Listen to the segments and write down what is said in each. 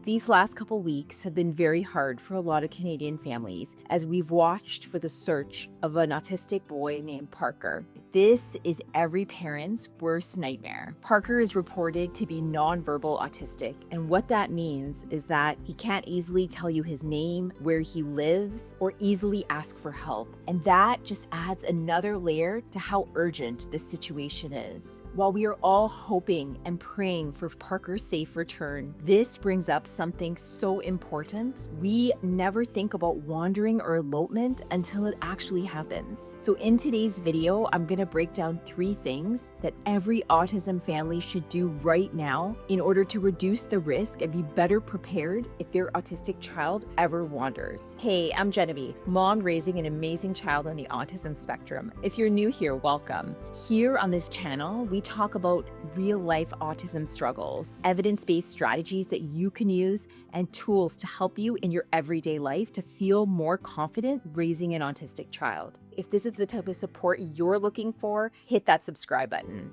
These last couple weeks have been very hard for a lot of Canadian families as we've watched for the search of an autistic boy named Parker. This is every parent's worst nightmare. Parker is reported to be nonverbal autistic, and what that means is that he can't easily tell you his name, where he lives, or easily ask for help. And that just adds another layer to how urgent this situation is. While we are all hoping and praying for Parker's safe return, this brings up something so important. We never think about wandering or elopement until it actually happens. So in today's video, I'm going to break down 3 things that every autism family should do right now in order to reduce the risk and be better prepared if their autistic child ever wanders. Hey, I'm Genevieve, mom raising an amazing child on the autism spectrum. If you're new here, welcome. Here on this channel, we talk about real-life autism struggles, evidence-based strategies that you can use, and tools to help you in your everyday life to feel more confident raising an autistic child. If this is the type of support you're looking for, hit that subscribe button.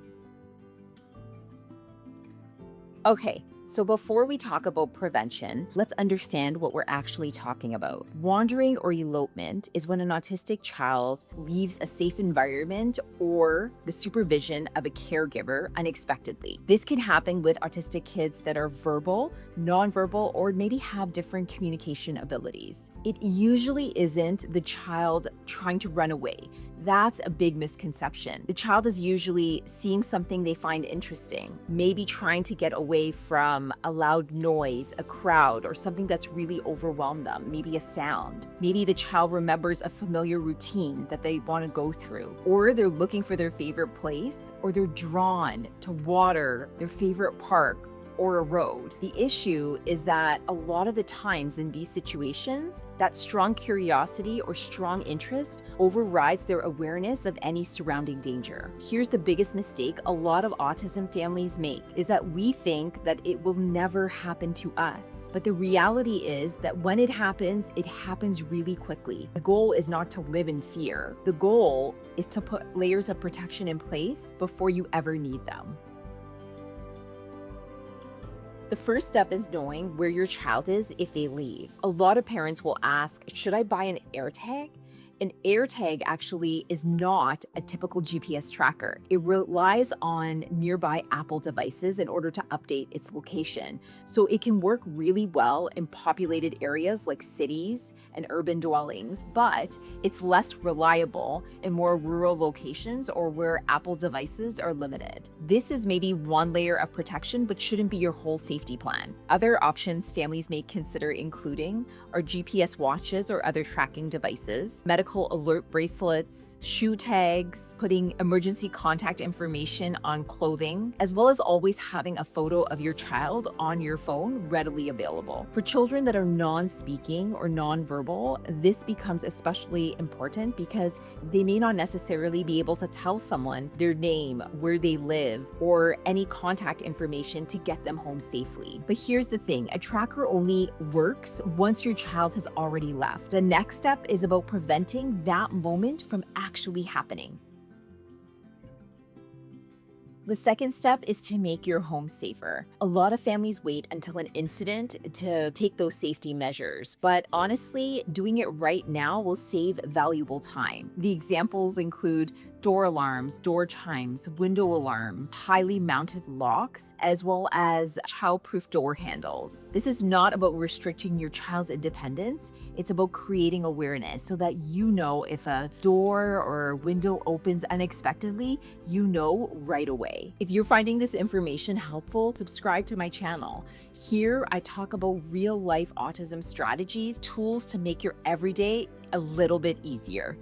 Okay, so before we talk about prevention, let's understand what we're actually talking about. Wandering or elopement is when an autistic child leaves a safe environment or the supervision of a caregiver unexpectedly. This can happen with autistic kids that are verbal, nonverbal, or maybe have different communication abilities. It usually isn't the child trying to run away. That's a big misconception. The child is usually seeing something they find interesting, maybe trying to get away from a loud noise, a crowd, or something that's really overwhelmed them, maybe a sound. Maybe the child remembers a familiar routine that they want to go through, or they're looking for their favorite place, or they're drawn to water, their favorite park, or a road. The issue is that a lot of the times in these situations, that strong curiosity or strong interest overrides their awareness of any surrounding danger. Here's the biggest mistake a lot of autism families make is that we think that it will never happen to us. But the reality is that when it happens really quickly. The goal is not to live in fear. The goal is to put layers of protection in place before you ever need them. The first step is knowing where your child is if they leave. A lot of parents will ask, should I buy an AirTag? An AirTag actually is not a typical GPS tracker. It relies on nearby Apple devices in order to update its location. So it can work really well in populated areas like cities and urban dwellings, but it's less reliable in more rural locations or where Apple devices are limited. This is maybe one layer of protection, but shouldn't be your whole safety plan. Other options families may consider including are GPS watches or other tracking devices, medical alert bracelets, shoe tags, putting emergency contact information on clothing, as well as always having a photo of your child on your phone readily available. For children that are non-speaking or non-verbal, this becomes especially important because they may not necessarily be able to tell someone their name, where they live, or any contact information to get them home safely. But here's the thing, a tracker only works once your child has already left. The next step is about preventing that moment from actually happening. The second step is to make your home safer. A lot of families wait until an incident to take those safety measures, but honestly, doing it right now will save valuable time. The examples include door alarms, door chimes, window alarms, highly mounted locks, as well as child-proof door handles. This is not about restricting your child's independence. It's about creating awareness so that you know if a door or window opens unexpectedly, you know right away. If you're finding this information helpful, subscribe to my channel. Here, I talk about real-life autism strategies, tools to make your everyday a little bit easier.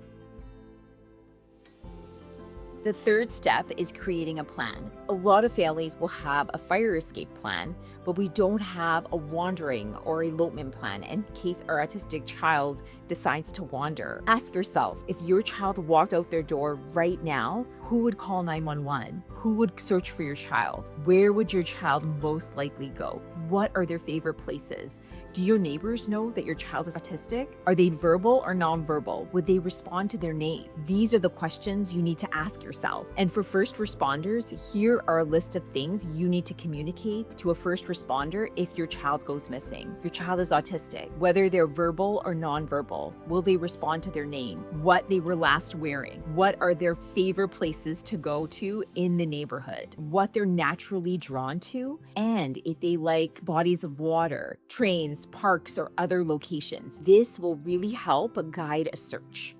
The third step is creating a plan. A lot of families will have a fire escape plan, but we don't have a wandering or elopement plan in case our autistic child decides to wander. Ask yourself, if your child walked out their door right now, who would call 911? Who would search for your child? Where would your child most likely go? What are their favorite places? Do your neighbors know that your child is autistic? Are they verbal or nonverbal? Would they respond to their name? These are the questions you need to ask yourself. And for first responders, here are a list of things you need to communicate to a first responder if your child goes missing. Your child is autistic, whether they're verbal or nonverbal. Will they respond to their name? What they were last wearing? What are their favorite places to go to in the neighborhood? What they're naturally drawn to? And if they like bodies of water, trains, parks, or other locations. This will really help guide a search.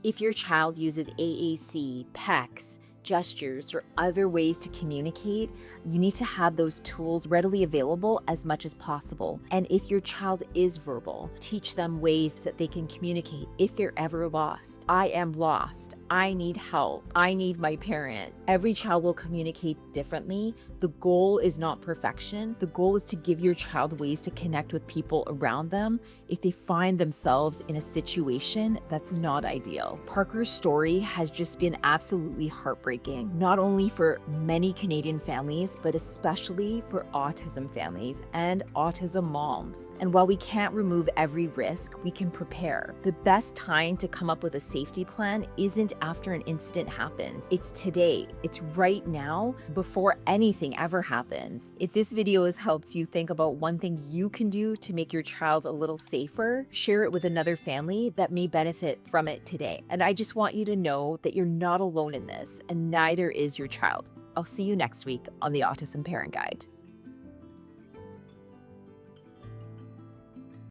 If your child uses AAC, PECs, gestures, or other ways to communicate, you need to have those tools readily available as much as possible. And if your child is verbal, teach them ways that they can communicate if they're ever lost. I am lost. I need help. I need my parent. Every child will communicate differently. The goal is not perfection. The goal is to give your child ways to connect with people around them if they find themselves in a situation that's not ideal. Parker's story has just been absolutely heartbreaking, not only for many Canadian families, but especially for autism families and autism moms. And while we can't remove every risk, we can prepare. The best time to come up with a safety plan isn't after an incident happens. It's today. It's right now, before anything ever happens. If this video has helped you think about one thing you can do to make your child a little safer, share it with another family that may benefit from it today. And I just want you to know that you're not alone in this, and neither is your child. I'll see you next week on the Autism Parent Guide.